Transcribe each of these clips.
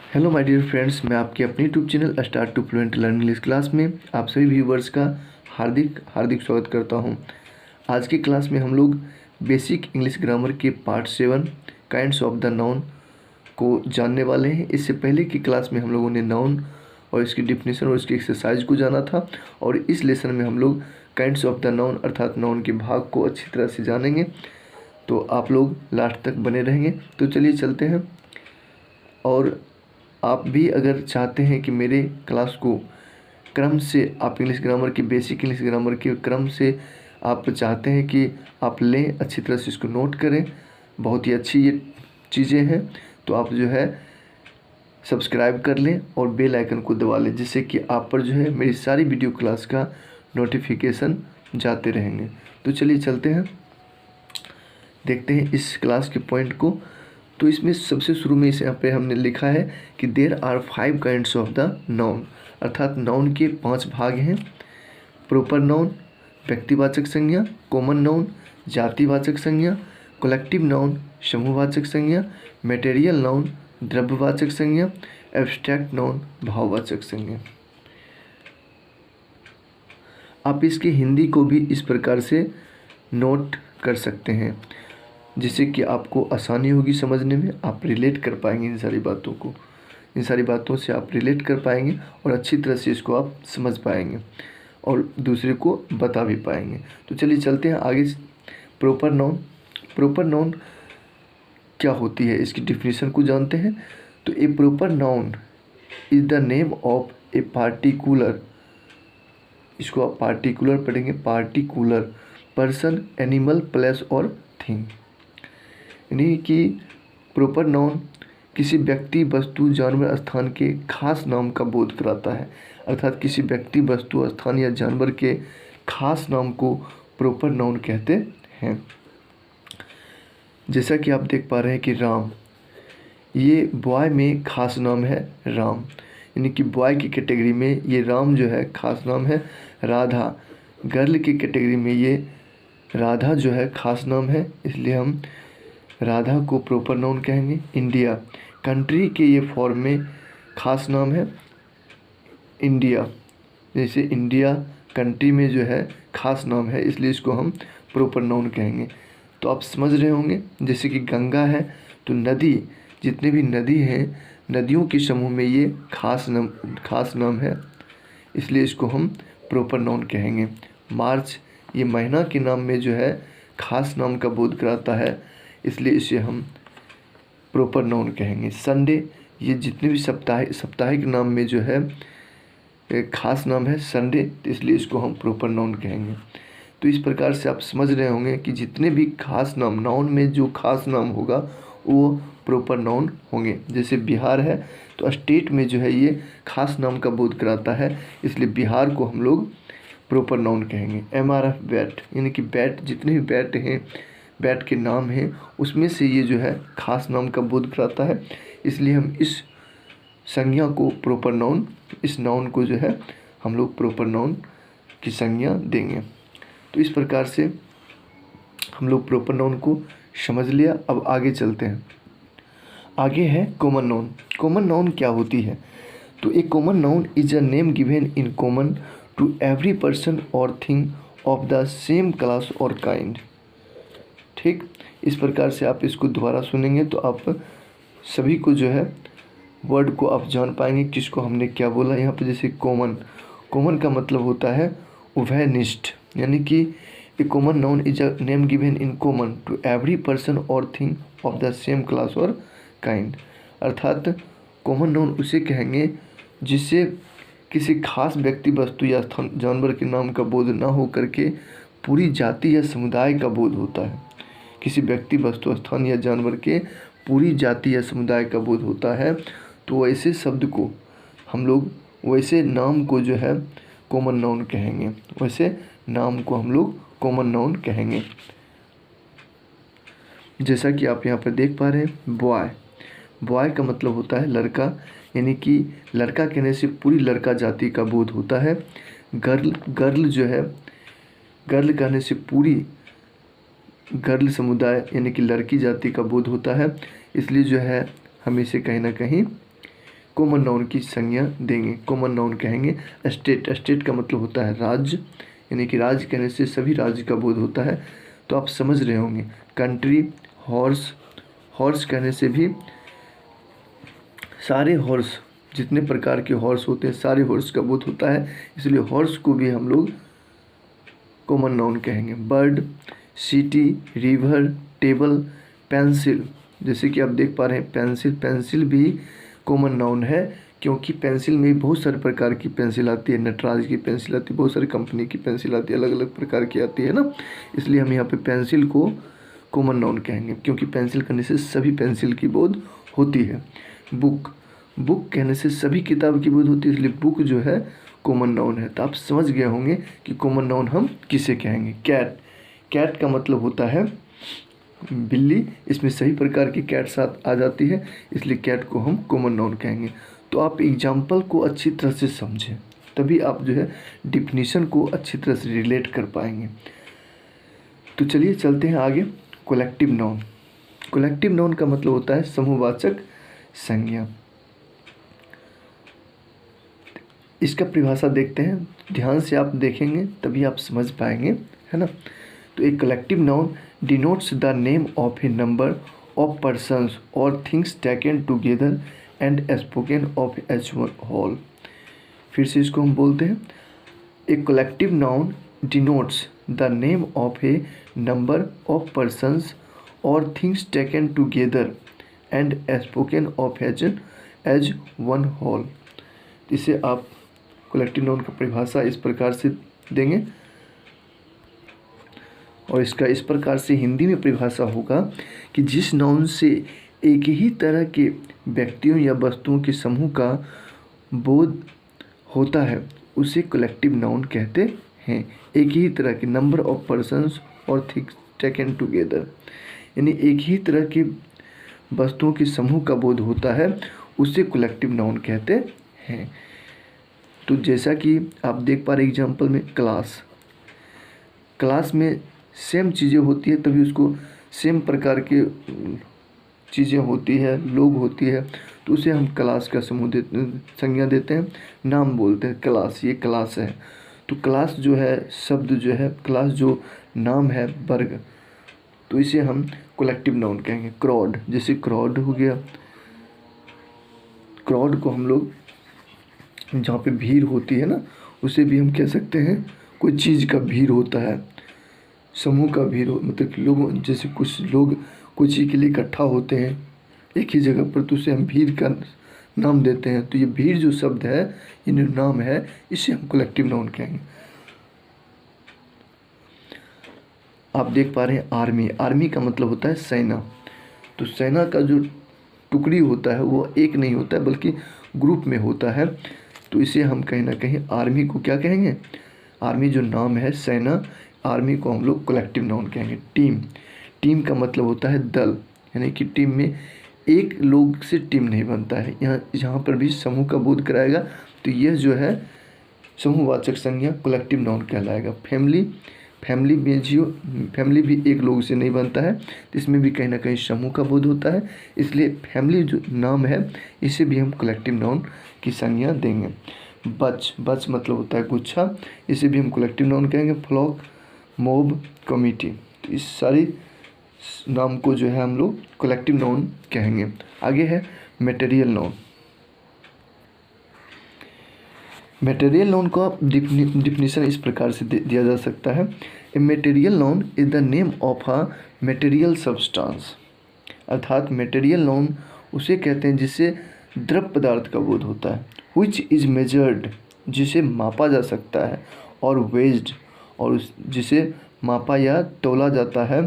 Hello my dear friends, मैं आपके अपने YouTube channel start to fluent learning English class में आप सभी व्यूवर्स का हार्दिक हार्दिक स्वागत करता हूं। आज की क्लास में हम लोग बेसिक इंग्लिश ग्रामर के part 7 kinds of the noun को जानने वाले हैं। इससे पहले की क्लास में हम लोगों ने नाउन और इसकी डिफिनेशन और इसकी एक्सरसाइज को जाना था, और इस लेसन में हम लोग काइंड्स ऑफ द नाउन अर्थात नाउन के भाग को अच्छी तरह से जानेंगे। तो आप लोग लास्ट तक बने रहेंगे। तो चलिए चलते हैं। और आप भी अगर चाहते हैं कि मेरे क्लास को क्रम से आप इंग्लिश ग्रामर की बेसिक इंग्लिश ग्रामर के क्रम से आप चाहते हैं कि आप लें, अच्छी तरह से इसको नोट करें, बहुत ही अच्छी ये चीज़ें हैं, तो आप जो है सब्सक्राइब कर लें और बेल आइकन को दबा लें, जिससे कि आप पर जो है मेरी सारी वीडियो क्लास का नोटिफिकेशन जाते रहेंगे। तो चलिए चलते हैं, देखते हैं इस क्लास के पॉइंट को। तो इसमें सबसे शुरू में इस यहाँ पे हमने लिखा है कि there are 5 kinds of the noun, अर्थात नाउन के 5 भाग हैं। प्रॉपर नाउन व्यक्तिवाचक संज्ञा, कॉमन नाउन जातिवाचक संज्ञा, कलेक्टिव नाउन समूहवाचक संज्ञा, मटेरियल नाउन द्रव्यवाचक संज्ञा, एब्स्ट्रैक्ट नाउन भाववाचक संज्ञा। आप इसकी हिंदी को भी इस प्रकार से नोट कर सकते हैं, जिससे कि आपको आसानी होगी समझने में, आप रिलेट कर पाएंगे इन सारी बातों को, इन सारी बातों से आप रिलेट कर पाएंगे और अच्छी तरह से इसको आप समझ पाएंगे और दूसरे को बता भी पाएंगे। तो चलिए चलते हैं आगे। प्रॉपर नाउन, प्रॉपर नाउन क्या होती है इसकी डिफिनीशन को जानते हैं। तो a proper noun is the name of a particular, इसको आप पार्टिकुलर पढ़ेंगे, पार्टिकुलर पर्सन, एनिमल, प्लेस और थिंग। यानी कि प्रॉपर नाउन किसी व्यक्ति, वस्तु, जानवर, स्थान के खास नाम का बोध कराता है, अर्थात किसी व्यक्ति, वस्तु, स्थान या जानवर के खास नाम को प्रॉपर नाउन कहते हैं। जैसा कि आप देख पा रहे हैं कि राम, ये बॉय में खास नाम है राम, यानी कि बॉय की कैटेगरी में ये राम जो है खास नाम है। राधा, गर्ल की कैटेगरी में ये राधा जो है खास नाम है, इसलिए हम राधा को प्रॉपर नाउन कहेंगे। इंडिया, कंट्री के ये फॉर्म में खास नाम है इंडिया, जैसे इंडिया कंट्री में जो है खास नाम है, इसलिए इसको हम प्रॉपर नाउन कहेंगे। तो आप समझ रहे होंगे, जैसे कि गंगा है तो नदी, जितने भी नदी हैं नदियों के समूह में ये खास नाम है, इसलिए इसको हम प्रॉपर नाउन कहेंगे। मार्च, ये महीना के नाम में जो है खास नाम का बोध कराता है, इसलिए इसे हम प्रॉपर नाउन कहेंगे। संडे, ये जितने भी साप्ताहिक नाम में जो है एक खास नाम है संडे, तो इसलिए इसको हम प्रॉपर नाउन कहेंगे। तो इस प्रकार से आप समझ रहे होंगे कि जितने भी खास नाम, नाउन में जो खास नाम होगा वो प्रॉपर नाउन होंगे। जैसे बिहार है तो स्टेट में जो है ये खास नाम का बोध कराता है, इसलिए बिहार को हम लोग प्रॉपर नाउन कहेंगे। MRF बैट, यानी कि बैट, जितने भी बैट हैं, बैट के नाम हैं, उसमें से ये जो है खास नाम का बोध कराता है, इसलिए हम इस संज्ञा को प्रॉपर नाउन, इस नाउन को जो है हम लोग प्रॉपर नाउन की संज्ञा देंगे। तो इस प्रकार से हम लोग प्रॉपर नाउन को समझ लिया। अब आगे चलते हैं। आगे है कॉमन नाउन। कॉमन नाउन क्या होती है? तो a common noun is a name given in common to every person और thing of the same class और काइंड। ठीक, इस प्रकार से आप इसको दोबारा सुनेंगे तो आप सभी को जो है वर्ड को आप जान पाएंगे किसको हमने क्या बोला यहाँ पे। जैसे कॉमन, कॉमन का मतलब होता है उभयनिष्ठ, यानी कि a common noun is a name given in common to every person और thing of the same class और काइंड, अर्थात कॉमन नाउन उसे कहेंगे जिससे किसी खास व्यक्ति, वस्तु या जानवर के नाम का बोध न हो करके पूरी जाति या समुदाय का बोध होता है। किसी व्यक्ति, वस्तु, स्थान या जानवर के पूरी जाति या समुदाय का बोध होता है, तो वैसे शब्द को हम लोग, वैसे नाम को जो है कॉमन नाउन कहेंगे, वैसे नाम को हम लोग कॉमन नाउन कहेंगे। जैसा कि आप यहाँ पर देख पा रहे हैं, बॉय, बॉय का मतलब होता है लड़का, यानी कि लड़का कहने से पूरी लड़का जाति का बोध होता है। गर्ल, गर्ल जो है, गर्ल कहने से पूरी गर्ल समुदाय यानी कि लड़की जाति का बोध होता है, इसलिए जो है हम इसे कहीं ना कहीं कॉमन नाउन की संज्ञा देंगे। कॉमन नाउन कहेंगे स्टेट। स्टेट का मतलब होता है राज्य, यानी कि राज्य कहने से सभी राज्य का बोध होता है, तो आप समझ रहे होंगे। कंट्री, हॉर्स, हॉर्स कहने से भी सारे हॉर्स, जितने प्रकार के हॉर्स होते हैं सारे हॉर्स का बोध होता है, इसलिए हॉर्स को भी हम लोग कॉमन नाउन कहेंगे। Bird, city, river, table, pencil, जैसे कि आप देख पा रहे हैं पेंसिल, पेंसिल भी कॉमन नाउन है, क्योंकि पेंसिल में बहुत सारे प्रकार की पेंसिल आती है। नटराज की पेंसिल आती है, बहुत सारी कंपनी की पेंसिल आती है, अलग अलग प्रकार की आती है ना, इसलिए हम यहाँ पे पेंसिल को कॉमन नाउन कहेंगे, क्योंकि पेंसिल करने से सभी पेंसिल की बोध होती है। बुक, बुक कहने से सभी किताब की बोध होती है, इसलिए बुक जो है कॉमन नाउन है। तो आप समझ गए होंगे कि कॉमन नाउन हम किसे कहेंगे। कैट, कैट का मतलब होता है बिल्ली, इसमें सभी प्रकार की कैट साथ आ जाती है, इसलिए कैट को हम कॉमन नाउन कहेंगे। तो आप एग्जाम्पल को अच्छी तरह से समझें, तभी आप जो है डिफिनीशन को अच्छी तरह से रिलेट कर पाएंगे। तो चलिए चलते हैं आगे। कलेक्टिव नाउन, कलेक्टिव नाउन का मतलब होता है समूहवाचक संज्ञा। इसका परिभाषा देखते हैं, ध्यान से आप देखेंगे तभी आप समझ पाएंगे, है ना। तो एक collective noun denotes the name of a number of persons और things taken together and spoken of as one whole. फिर से इसको हम बोलते हैं, a collective noun denotes the name of a number of persons और things taken together and spoken of as one whole. इसे आप कलेक्टिव नाउन का परिभाषा इस प्रकार से देंगे, और इसका इस प्रकार से हिंदी में परिभाषा होगा कि जिस नाउन से एक ही तरह के व्यक्तियों या वस्तुओं के समूह का बोध होता है उसे कलेक्टिव नाउन कहते हैं। एक ही तरह के नंबर ऑफ पर्सन्स और थिंग्स टेकन टुगेदर, यानी एक ही तरह के वस्तुओं के समूह का बोध होता है उसे कलेक्टिव नाउन कहते हैं। तो जैसा कि आप देख पा रहे एग्जाम्पल में, क्लास, क्लास में सेम चीज़ें होती है तभी उसको सेम प्रकार के चीज़ें होती है, लोग होती है, तो उसे हम क्लास का समूह देते, संज्ञा देते हैं, नाम बोलते हैं क्लास, ये क्लास है। तो क्लास जो है शब्द जो है, क्लास जो नाम है वर्ग, तो इसे हम कलेक्टिव नाउन कहेंगे। क्राउड, जैसे क्राउड हो गया, क्राउड को हम लोग जहाँ पे भीड़ होती है ना, उसे भी हम कह सकते हैं कोई चीज़ का भीड़ होता है, समूह का भीड़ हो, मतलब लोगों, जैसे कुछ लोग कोई चीज़ के लिए इकट्ठा होते हैं एक ही जगह पर, तो उसे हम भीड़ का नाम देते हैं। तो ये भीड़ जो शब्द है, ये जो नाम है, इसे हम कलेक्टिव नाउन कहेंगे। आप देख पा रहे हैं आर्मी, आर्मी का मतलब होता है सेना। तो सेना का जो टुकड़ी होता है वो एक नहीं होता है बल्कि ग्रुप में होता है, तो इसे हम कहीं ना कहीं आर्मी को क्या कहेंगे, आर्मी जो नाम है सेना, आर्मी को हम लोग कलेक्टिव नाउन कहेंगे। टीम, टीम का मतलब होता है दल, यानी कि टीम में एक लोग से टीम नहीं बनता है, यहाँ पर भी समूह का बोध कराएगा, तो यह जो है समूहवाचक संज्ञा कलेक्टिव नाउन कहलाएगा। फैमिली, फैमिली भी एक लोग से नहीं बनता है, तो इसमें भी कहीं ना कहीं समूह का बोध होता है, इसलिए फैमिली जो नाम है इसे भी हम कलेक्टिव नाउन की संज्ञा देंगे। बच, बच मतलब होता है गुच्छा, इसे भी हम कलेक्टिव नाउन कहेंगे। फ्लॉक, मोब, कमिटी, तो इस सारी नाम को जो है हम लोग कलेक्टिव नाउन कहेंगे। आगे है मटेरियल नाउन। मटेरियल नाउन का डिफिनीशन इस प्रकार से दिया जा सकता है, a material noun is the name of a material substance. अर्थात मटेरियल नाउन उसे कहते हैं जिससे द्रव पदार्थ का बोध होता है। विच इज मेजर्ड, जिसे मापा जा सकता है, और वेज्ड, और जिसे मापा या तोला जाता है,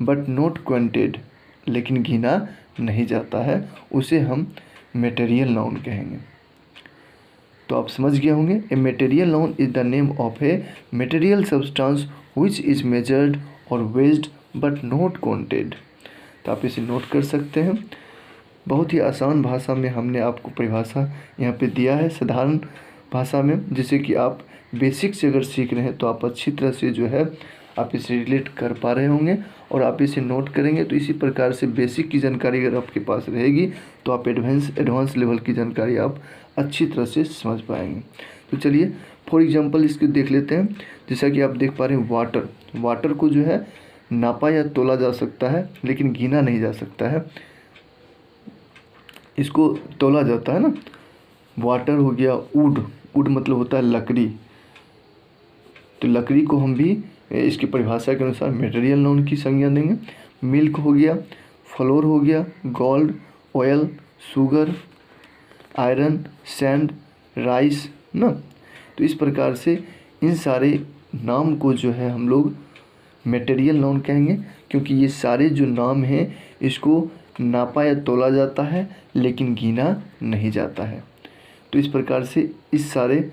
बट नॉट क्वांटेड, लेकिन गिना नहीं जाता है, उसे हम मटेरियल नाउन कहेंगे। तो आप समझ गए होंगे, a material noun is the name of a material substance which is measured और वेज्ड बट नॉट क्वांटेड। तो आप इसे नोट कर सकते हैं। बहुत ही आसान भाषा में हमने आपको परिभाषा यहाँ पे दिया है, साधारण भाषा में, जिससे कि आप बेसिक से अगर सीख रहे हैं तो आप अच्छी तरह से जो है आप इसे रिलेट कर पा रहे होंगे और आप इसे नोट करेंगे। तो इसी प्रकार से बेसिक की जानकारी अगर आपके पास रहेगी तो आप एडवांस लेवल की जानकारी आप अच्छी तरह से समझ पाएंगे। तो चलिए फॉर एग्जांपल इसको देख लेते हैं। जैसा कि आप देख पा रहे हैं वाटर को जो है नापा या तोला जा सकता है लेकिन गिना नहीं जा सकता है, इसको तोला जाता है ना। वाटर हो गया, वुड मतलब होता है लकड़ी, तो लकड़ी को हम भी इसकी परिभाषा के अनुसार मटेरियल नाउन की संज्ञा देंगे। मिल्क हो गया, फ्लोर हो गया, gold, oil, sugar, iron, sand, rice ना। तो इस प्रकार से इन सारे नाम को जो है हम लोग मटेरियल नाउन कहेंगे, क्योंकि ये सारे जो नाम हैं इसको नापा या तोला जाता है लेकिन गिना नहीं जाता है। तो इस प्रकार से इस सारे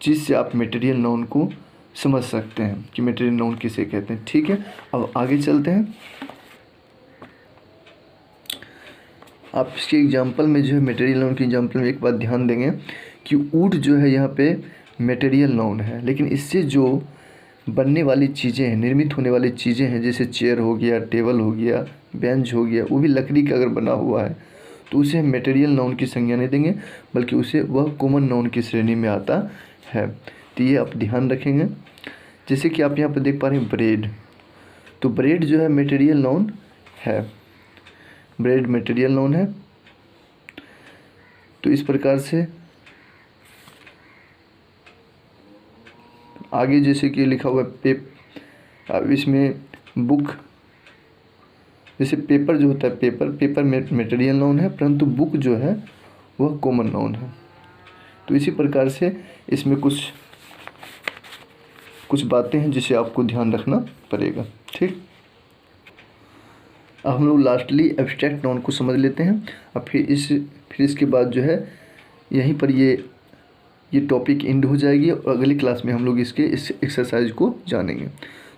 चीज़ से आप मटेरियल नाउन को समझ सकते हैं कि मटेरियल नाउन किसे कहते हैं। ठीक है, अब आगे चलते हैं। आप इसके एग्जांपल में जो है मटेरियल नाउन के एग्जांपल में एक बात ध्यान देंगे कि वुड जो है यहाँ पे मटेरियल नाउन है, लेकिन इससे जो बनने वाली चीज़ें हैं, निर्मित होने वाली चीज़ें हैं, जैसे चेयर हो गया, टेबल हो गया, बेंच हो गया, वो भी लकड़ी का अगर बना हुआ है तो उसे हम मटेरियल नाउन की संज्ञा नहीं देंगे, बल्कि उसे वह कॉमन नाउन की श्रेणी में आता है। तो ये आप ध्यान रखेंगे। जैसे कि आप यहाँ पर देख पा रहे हैं ब्रेड, तो ब्रेड जो है मटेरियल नाउन है, ब्रेड मटेरियल नाउन है। तो इस प्रकार से आगे जैसे कि लिखा हुआ है अब इसमें बुक, जैसे पेपर जो होता है पेपर मटेरियल नाउन है, परंतु बुक जो है वह कॉमन नाउन है। तो इसी प्रकार से इसमें कुछ बातें हैं जिसे आपको ध्यान रखना पड़ेगा। ठीक, अब हम लोग लास्टली एब्स्ट्रैक्ट नाउन को समझ लेते हैं। अब फिर इसके बाद जो है यहीं पर ये टॉपिक एंड हो जाएगी और अगली क्लास में हम लोग इस एक्सरसाइज को जानेंगे।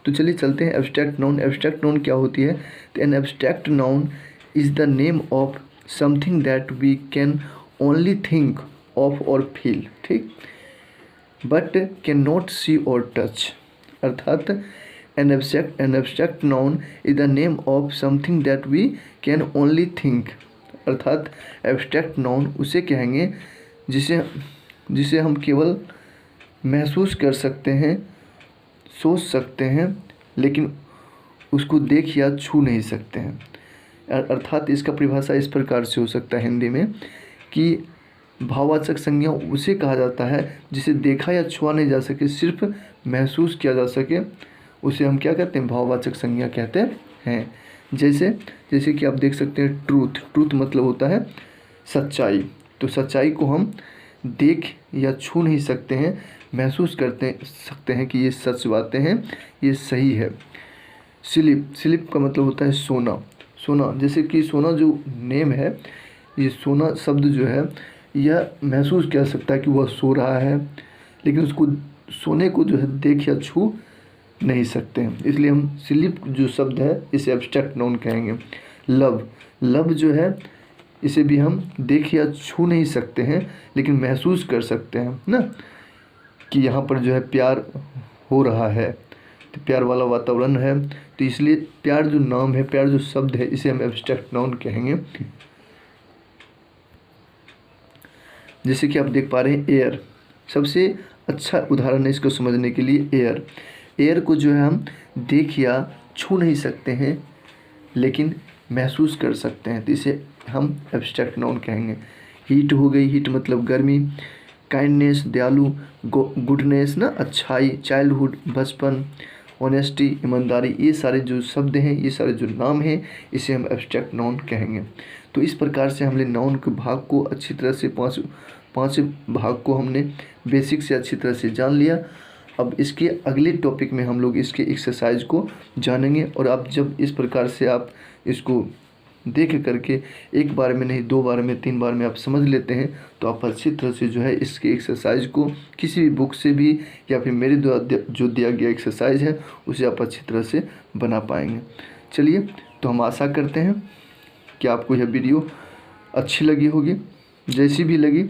तो चलिए चलते हैं एब्स्ट्रैक्ट नाउन। एब्स्ट्रैक्ट नाउन क्या होती है? तो an abstract noun is the name of something that we can only think of और फील, ठीक, बट कैन नॉट सी और टच। अर्थात an abstract noun is the name of something that we can only think. अर्थात abstract noun उसे कहेंगे जिसे हम केवल महसूस कर सकते हैं, सोच सकते हैं, लेकिन उसको देख या छू नहीं सकते हैं। अर्थात इसका परिभाषा इस प्रकार से हो सकता है हिंदी में कि भाववाचक संज्ञा उसे कहा जाता है जिसे देखा या छुआ नहीं जा सके, सिर्फ महसूस किया जा सके, उसे हम क्या कहते हैं? भाववाचक संज्ञा कहते हैं। जैसे कि आप देख सकते हैं ट्रूथ मतलब होता है सच्चाई। तो सच्चाई को हम देख या छू नहीं सकते हैं, महसूस सकते हैं कि ये सच बातें हैं, ये सही है। स्लिप का मतलब होता है सोना। जैसे कि सोना जो नेम है, ये सोना शब्द जो है यह महसूस किया सकता है कि वह सो रहा है, लेकिन उसको सोने को जो है देख या छू नहीं सकते हैं, इसलिए हम स्लिप जो शब्द है इसे एब्स्ट्रैक्ट नाउन कहेंगे। लव जो है इसे भी हम देख या छू नहीं सकते हैं, लेकिन महसूस कर सकते हैं ना, कि यहाँ पर जो है प्यार हो रहा है, तो प्यार वाला वातावरण है। तो इसलिए प्यार जो नाम है, प्यार जो शब्द है, इसे हम एब्स्ट्रैक्ट नाउन कहेंगे। जैसे कि आप देख पा रहे हैं एयर, सबसे अच्छा उदाहरण है इसको समझने के लिए। एयर को जो है हम देख या छू नहीं सकते हैं, लेकिन महसूस कर सकते हैं, तो इसे हम एब्स्ट्रैक्ट नाउन कहेंगे। हीट हो गई, हीट मतलब गर्मी। काइंडनेस दयालु, गुडनेस ना अच्छाई, चाइल्डहुड बचपन, ऑनेस्टी ईमानदारी, ये सारे जो शब्द हैं, ये सारे जो नाम हैं, इसे हम एब्स्ट्रैक्ट नाउन कहेंगे। तो इस प्रकार से हमने नाउन के भाग को अच्छी तरह से पाँच भाग को हमने बेसिक से अच्छी तरह से जान लिया। अब इसके अगले टॉपिक में हम लोग इसके एक्सरसाइज को जानेंगे, और आप जब इस प्रकार से आप इसको देख करके एक बार में नहीं, 2 बार में, 3 बार में आप समझ लेते हैं, तो आप अच्छी तरह से जो है इसके एक्सरसाइज को किसी भी बुक से भी या फिर मेरे द्वारा जो दिया गया एक्सरसाइज है उसे आप अच्छी तरह से बना पाएंगे। चलिए, तो हम आशा करते हैं कि आपको यह वीडियो अच्छी लगी होगी। जैसी भी लगी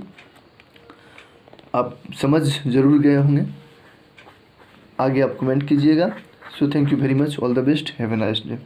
आप समझ ज़रूर गए होंगे। आगे आप कमेंट कीजिएगा। So thank you very much, all the best, have a nice day.